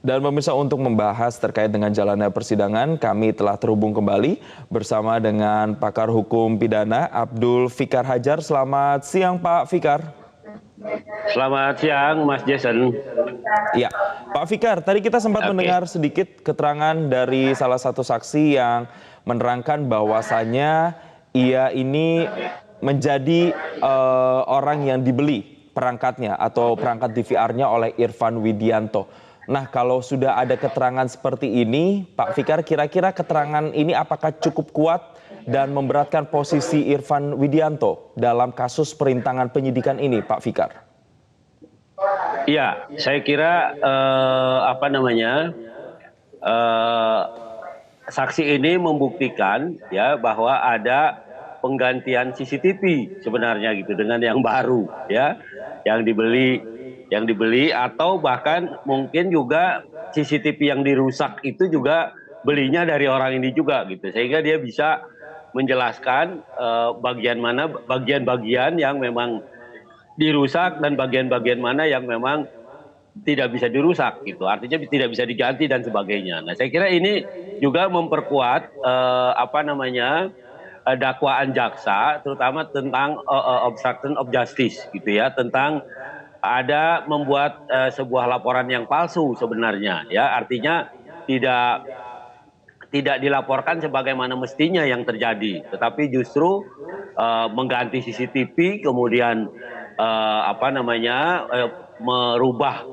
Dan pemirsa, untuk membahas terkait dengan jalannya persidangan, kami telah terhubung kembali bersama dengan pakar hukum pidana Abdul Fikar Hajar. Selamat siang Pak Fikar. Selamat siang Mas Jason. Ya, Pak Fikar, tadi kita sempat mendengar sedikit keterangan dari salah satu saksi yang menerangkan bahwasannya ia ini menjadi orang yang dibeli perangkatnya atau perangkat DVR-nya oleh Irfan Widianto. Nah, kalau sudah ada keterangan seperti ini, Pak Fikar, kira-kira keterangan ini apakah cukup kuat dan memberatkan posisi Irfan Widianto dalam kasus perintangan penyidikan ini, Pak Fikar? Iya, saya kira saksi ini membuktikan ya bahwa ada penggantian CCTV sebenarnya gitu dengan yang baru ya, yang dibeli atau bahkan mungkin juga CCTV yang dirusak itu juga belinya dari orang ini juga gitu, sehingga dia bisa menjelaskan bagian-bagian yang memang dirusak dan bagian-bagian mana yang memang tidak bisa dirusak gitu, artinya tidak bisa diganti dan sebagainya. Nah, saya kira ini juga memperkuat dakwaan jaksa, terutama tentang obstruction of justice gitu ya, tentang ada membuat sebuah laporan yang palsu sebenarnya ya, artinya tidak dilaporkan sebagaimana mestinya yang terjadi, tetapi justru mengganti CCTV, kemudian merubah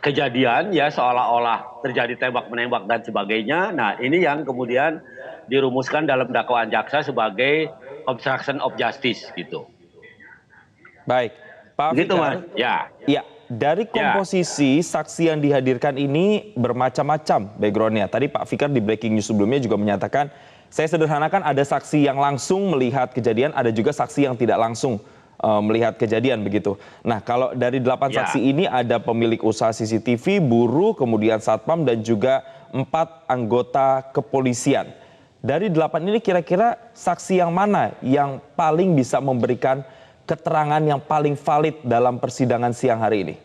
kejadian ya, seolah-olah terjadi tembak-menembak dan sebagainya. Nah, ini yang kemudian dirumuskan dalam dakwaan jaksa sebagai obstruction of justice gitu. Baik, Pak Gitu, Fikar. Mas. Ya. Ya, dari komposisi saksi yang dihadirkan ini bermacam-macam backgroundnya. Tadi Pak Fikar di breaking news sebelumnya juga menyatakan, saya sederhanakan, ada saksi yang langsung melihat kejadian, ada juga saksi yang tidak langsung melihat kejadian begitu. Nah, kalau dari 8 saksi ini ada pemilik usaha CCTV, buruh, kemudian satpam, dan juga 4 anggota kepolisian. Dari 8 ini kira-kira saksi yang mana yang paling bisa memberikan keterangan yang paling valid dalam persidangan siang hari ini?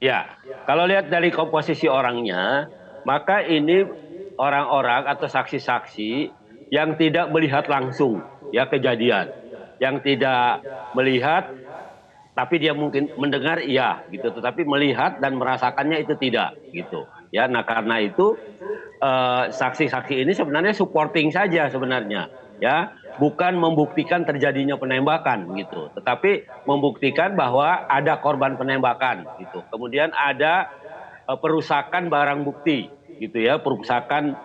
Ya, kalau lihat dari komposisi orangnya, maka ini orang-orang atau saksi-saksi yang tidak melihat langsung ya kejadian, yang tidak melihat tapi dia mungkin mendengar iya gitu, tetapi melihat dan merasakannya itu tidak gitu ya. Nah, karena itu saksi-saksi ini sebenarnya supporting saja sebenarnya ya, bukan membuktikan terjadinya penembakan gitu, tetapi membuktikan bahwa ada korban penembakan gitu, kemudian ada perusakan barang bukti gitu ya, perusakan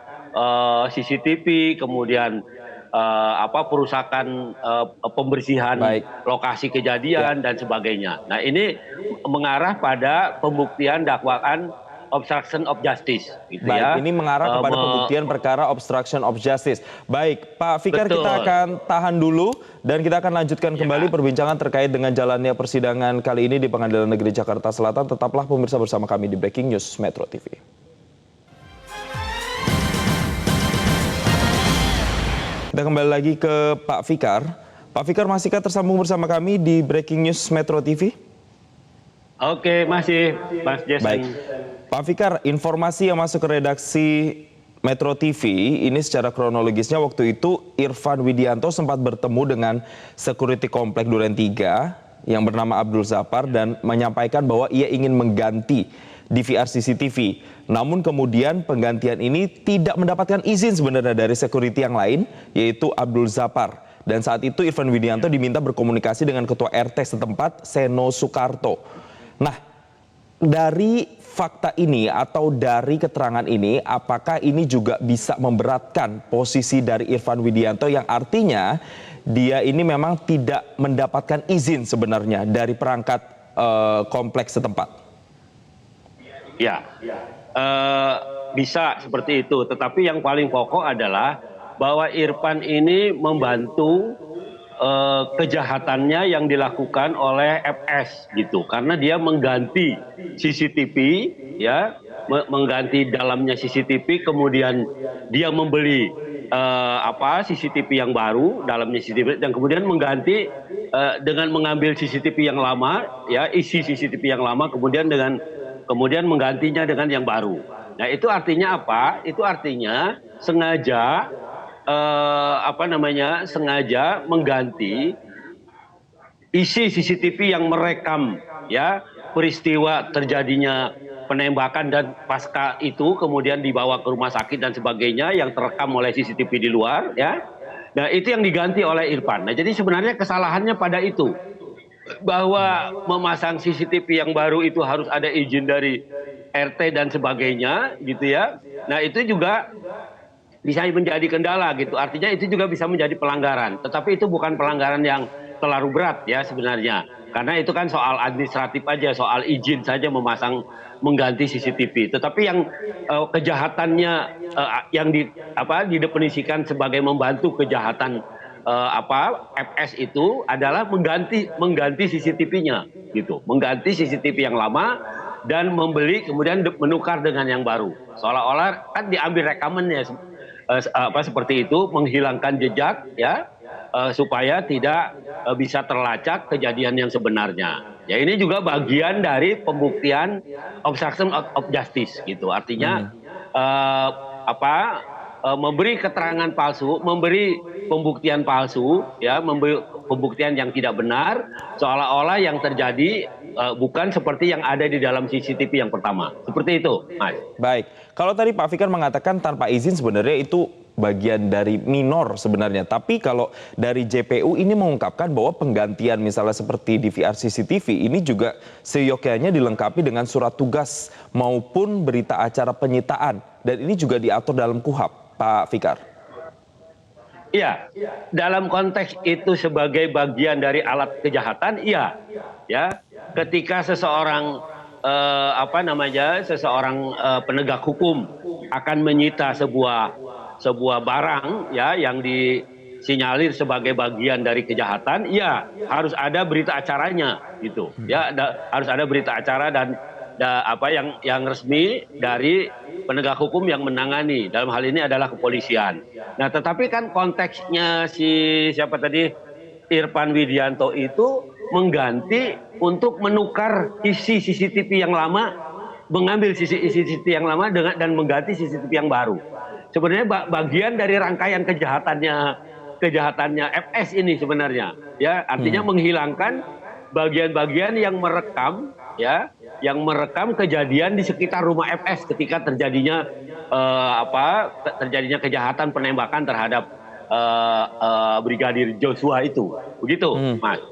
CCTV, kemudian perusakan pembersihan lokasi kejadian dan sebagainya. Nah, ini mengarah pada pembuktian dakwaan obstruction of justice gitu. Baik, ya. ini mengarah kepada pembuktian perkara obstruction of justice. Baik, Pak Fikar, kita akan tahan dulu dan kita akan lanjutkan kembali perbincangan terkait dengan jalannya persidangan kali ini di Pengadilan Negeri Jakarta Selatan. Tetaplah pemirsa bersama kami di Breaking News Metro TV. Kita kembali lagi ke Pak Fikar. Pak Fikar, masihkah tersambung bersama kami di Breaking News Metro TV? Oke, masih, Mas Jason. Baik. Pak Fikar, informasi yang masuk ke redaksi Metro TV ini secara kronologisnya waktu itu Irfan Widianto sempat bertemu dengan security komplek Duren 3 yang bernama Abdul Zapar dan menyampaikan bahwa ia ingin mengganti DVR CCTV. Namun kemudian penggantian ini tidak mendapatkan izin sebenarnya dari security yang lain, yaitu Abdul Zapar. Dan saat itu Irfan Widianto diminta berkomunikasi dengan ketua RT setempat, Seno Soekarto. Nah, dari fakta ini atau dari keterangan ini, apakah ini juga bisa memberatkan posisi dari Irfan Widianto yang artinya dia ini memang tidak mendapatkan izin sebenarnya dari perangkat kompleks setempat? Ya, bisa seperti itu. Tetapi yang paling pokok adalah bahwa Irfan ini membantu kejahatannya yang dilakukan oleh FS gitu, karena dia mengganti CCTV ya, mengganti dalamnya CCTV, kemudian dia membeli CCTV yang baru, dalamnya CCTV, dan kemudian mengganti dengan mengambil CCTV yang lama ya, isi CCTV yang lama, kemudian dengan kemudian menggantinya dengan yang baru. Nah, itu artinya apa? Itu artinya sengaja sengaja mengganti isi CCTV yang merekam ya peristiwa terjadinya penembakan dan pasca itu kemudian dibawa ke rumah sakit dan sebagainya yang terekam oleh CCTV di luar ya. Nah, itu yang diganti oleh Irfan. Nah, jadi sebenarnya kesalahannya pada itu, bahwa memasang CCTV yang baru itu harus ada izin dari RT dan sebagainya gitu ya. Nah, itu juga bisa menjadi kendala gitu. Artinya itu juga bisa menjadi pelanggaran. Tetapi itu bukan pelanggaran yang terlalu berat ya sebenarnya. Karena itu kan soal administratif aja, soal izin saja mengganti CCTV. Tetapi yang kejahatannya yang didefinisikan sebagai membantu kejahatan FS itu adalah mengganti CCTV-nya gitu. Mengganti CCTV yang lama dan membeli kemudian menukar dengan yang baru. Seolah-olah kan diambil rekamannya seperti itu, menghilangkan jejak ya supaya tidak bisa terlacak kejadian yang sebenarnya. Ya, ini juga bagian dari pembuktian obstruction of justice gitu. Artinya memberi keterangan palsu, memberi pembuktian palsu, ya, memberi pembuktian yang tidak benar, seolah-olah yang terjadi bukan seperti yang ada di dalam CCTV yang pertama. Seperti itu, Mas. Baik, kalau tadi Pak Fikar mengatakan tanpa izin sebenarnya itu bagian dari minor sebenarnya. Tapi kalau dari JPU ini mengungkapkan bahwa penggantian misalnya seperti DVR CCTV ini juga seyogyanya dilengkapi dengan surat tugas maupun berita acara penyitaan. Dan ini juga diatur dalam KUHP, Pak Fikar. Iya, dalam konteks itu sebagai bagian dari alat kejahatan, iya, ya. Ketika seseorang penegak hukum akan menyita sebuah barang, ya, yang disinyalir sebagai bagian dari kejahatan, ya harus ada berita acaranya, gitu. Ya, harus ada berita acara dan yang resmi dari penegak hukum yang menangani. Dalam hal ini adalah kepolisian. Nah, tetapi kan konteksnya Irfan Widianto itu mengganti untuk menukar isi CCTV yang lama, mengambil CCTV yang lama dan mengganti CCTV yang baru. Sebenarnya bagian dari rangkaian kejahatannya FS ini sebenarnya, ya, artinya menghilangkan bagian-bagian yang merekam, ya, yang merekam kejadian di sekitar rumah FS ketika terjadinya kejahatan penembakan terhadap Brigadir Joshua itu. Begitu, Mas.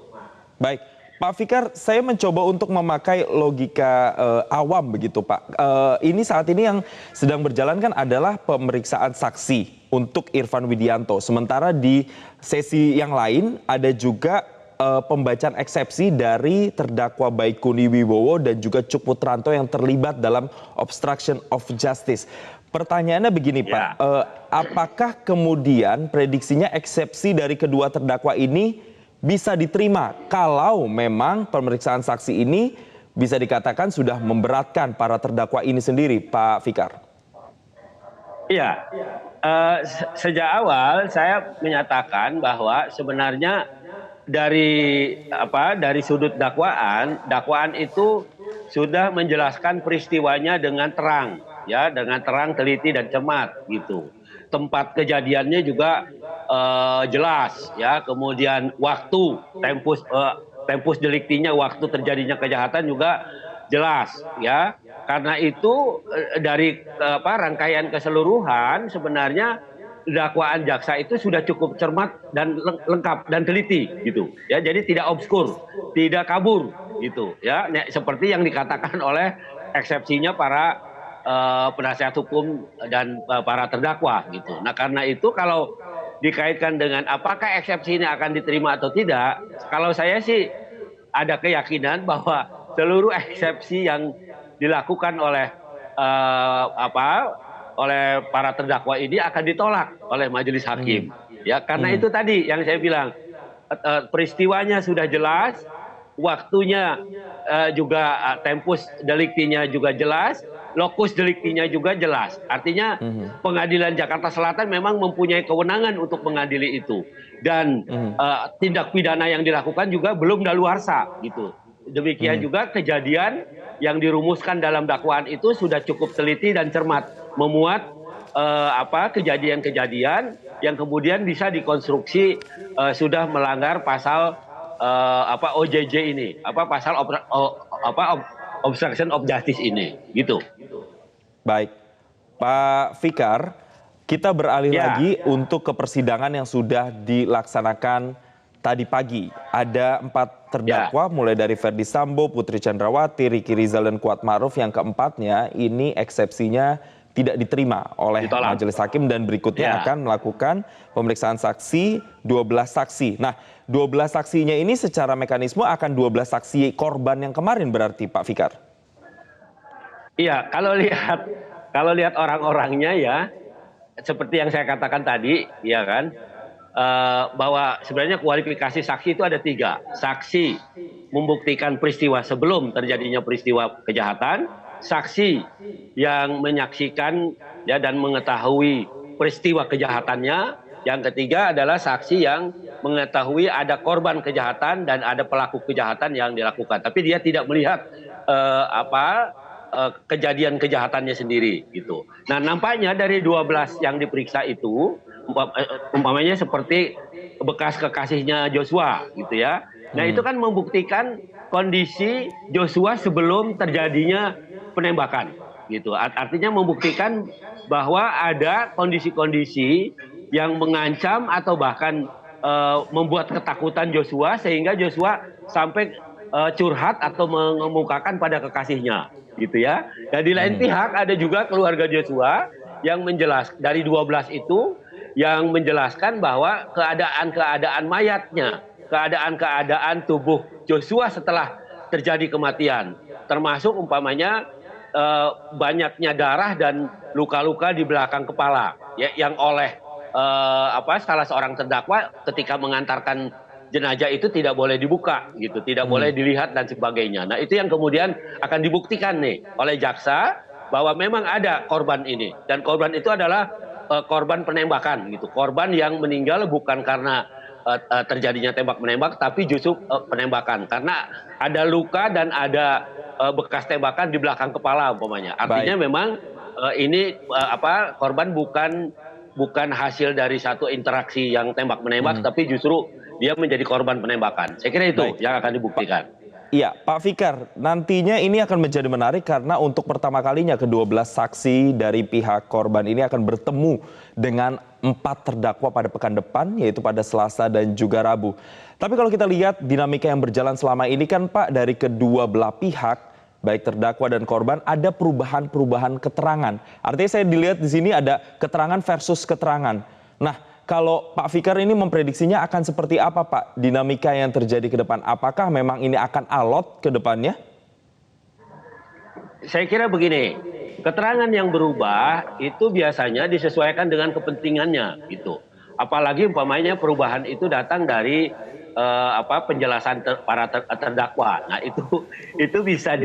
Baik, Pak Fikar, saya mencoba untuk memakai logika awam begitu, Pak. Ini saat ini yang sedang berjalan kan adalah pemeriksaan saksi untuk Irfan Widianto. Sementara di sesi yang lain ada juga pembacaan eksepsi dari terdakwa Baikuni Wibowo dan juga Cuk Putranto yang terlibat dalam obstruction of justice. Pertanyaannya begini, Pak, apakah kemudian prediksinya eksepsi dari kedua terdakwa ini bisa diterima kalau memang pemeriksaan saksi ini bisa dikatakan sudah memberatkan para terdakwa ini sendiri, Pak Fikar? Iya, sejak awal saya menyatakan bahwa sebenarnya dari sudut dakwaan itu sudah menjelaskan peristiwanya dengan terang, ya, dengan terang, teliti dan cermat gitu. Tempat kejadiannya juga jelas, ya. Kemudian waktu tempus deliktinya, waktu terjadinya kejahatan juga jelas, ya. Karena itu dari rangkaian keseluruhan sebenarnya dakwaan jaksa itu sudah cukup cermat dan lengkap dan teliti gitu, ya. Jadi tidak obskur, tidak kabur gitu, ya. Seperti yang dikatakan oleh eksepsinya para penasihat hukum dan para terdakwa gitu. Nah, karena itu kalau dikaitkan dengan apakah eksepsi ini akan diterima atau tidak, kalau saya sih ada keyakinan bahwa seluruh eksepsi yang dilakukan oleh para terdakwa ini akan ditolak oleh majelis hakim. Ya, karena itu tadi yang saya bilang, peristiwanya sudah jelas, waktunya juga tempus deliktinya juga jelas, lokus deliktinya juga jelas. Artinya pengadilan Jakarta Selatan memang mempunyai kewenangan untuk mengadili itu. Dan tindak pidana yang dilakukan juga belum daluarsa gitu. Demikian juga kejadian yang dirumuskan dalam dakwaan itu sudah cukup teliti dan cermat, memuat kejadian-kejadian yang kemudian bisa dikonstruksi sudah melanggar pasal OJJ ini, pasal obstruction of justice ini, gitu. Baik, Pak Fikar, kita beralih lagi untuk ke persidangan yang sudah dilaksanakan tadi pagi. Ada 4 terdakwa, mulai dari Ferdy Sambo, Putri Chandrawati, Ricky Rizal, dan Kuat Maruf. Yang keempatnya ini eksepsinya tidak diterima oleh majelis hakim dan berikutnya akan melakukan pemeriksaan saksi 12 saksi. Nah, 12 saksinya ini secara mekanisme akan 12 saksi korban yang kemarin berarti, Pak Fikar? Iya, kalau lihat orang-orangnya ya, seperti yang saya katakan tadi, ya kan, bahwa sebenarnya kualifikasi saksi itu ada 3. Saksi membuktikan peristiwa sebelum terjadinya peristiwa kejahatan, saksi yang menyaksikan ya dan mengetahui peristiwa kejahatannya, yang ketiga adalah saksi yang mengetahui ada korban kejahatan dan ada pelaku kejahatan yang dilakukan, tapi dia tidak melihat kejadian kejahatannya sendiri gitu. Nah, nampaknya dari 12 yang diperiksa itu umpamanya seperti bekas kekasihnya Joshua gitu ya. Nah, itu kan membuktikan kondisi Joshua sebelum terjadinya penembakan gitu. Artinya membuktikan bahwa ada kondisi-kondisi yang mengancam atau bahkan membuat ketakutan Joshua sehingga Joshua sampai curhat atau mengemukakan pada kekasihnya gitu ya. Dan di lain pihak ada juga keluarga Joshua yang menjelaskan dari 12 itu yang menjelaskan bahwa keadaan-keadaan mayatnya, keadaan-keadaan tubuh Joshua setelah terjadi kematian, termasuk umpamanya banyaknya darah dan luka-luka di belakang kepala ya, yang oleh salah seorang terdakwa ketika mengantarkan jenazah itu tidak boleh dibuka gitu, tidak boleh dilihat dan sebagainya. Nah, itu yang kemudian akan dibuktikan nih oleh jaksa bahwa memang ada korban ini, dan korban itu adalah korban penembakan gitu. Korban yang meninggal bukan karena terjadinya tembak menembak, tapi justru penembakan karena ada luka dan ada bekas tembakan di belakang kepala umpamanya. Artinya memang ini korban bukan hasil dari satu interaksi yang tembak menembak, tapi justru dia menjadi korban penembakan. Saya kira itu yang akan dibuktikan. Iya, Pak Fikar, nantinya ini akan menjadi menarik karena untuk pertama kalinya ke-12 saksi dari pihak korban ini akan bertemu dengan 4 terdakwa pada pekan depan, yaitu pada Selasa dan juga Rabu. Tapi kalau kita lihat dinamika yang berjalan selama ini kan Pak, dari kedua belah pihak, baik terdakwa dan korban, ada perubahan-perubahan keterangan. Artinya saya dilihat di sini ada keterangan versus keterangan. Nah, kalau Pak Fikar ini memprediksinya akan seperti apa Pak dinamika yang terjadi ke depan? Apakah memang ini akan alot ke depannya? Saya kira begini, keterangan yang berubah itu biasanya disesuaikan dengan kepentingannya gitu. Apalagi umpamanya perubahan itu datang dari penjelasan para terdakwa. Nah, itu bisa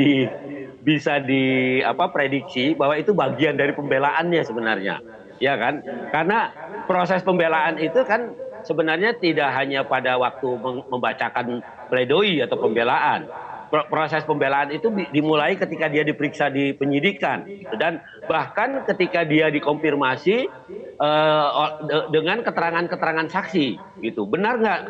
prediksi bahwa itu bagian dari pembelaannya sebenarnya. Ya kan? Karena proses pembelaan itu kan sebenarnya tidak hanya pada waktu membacakan pledoi atau pembelaan. Proses pembelaan itu dimulai ketika dia diperiksa di penyidikan gitu. Dan bahkan ketika dia dikonfirmasi dengan keterangan-keterangan saksi gitu. Benar nggak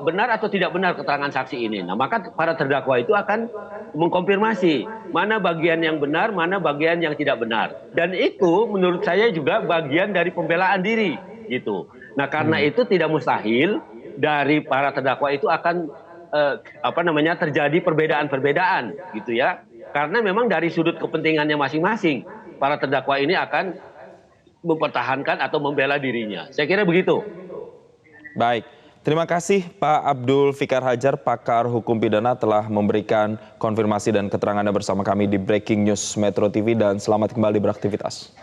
benar atau tidak benar keterangan saksi ini. Nah, maka para terdakwa itu akan mengkonfirmasi mana bagian yang benar, mana bagian yang tidak benar. Dan itu menurut saya juga bagian dari pembelaan diri gitu. Nah, karena itu tidak mustahil dari para terdakwa itu akan terjadi perbedaan-perbedaan gitu ya. Karena memang dari sudut kepentingannya masing-masing, para terdakwa ini akan mempertahankan atau membela dirinya. Saya kira begitu. Baik. Terima kasih Pak Abdul Fikar Hajar, pakar hukum pidana telah memberikan konfirmasi dan keterangannya bersama kami di Breaking News Metro TV dan selamat kembali beraktivitas.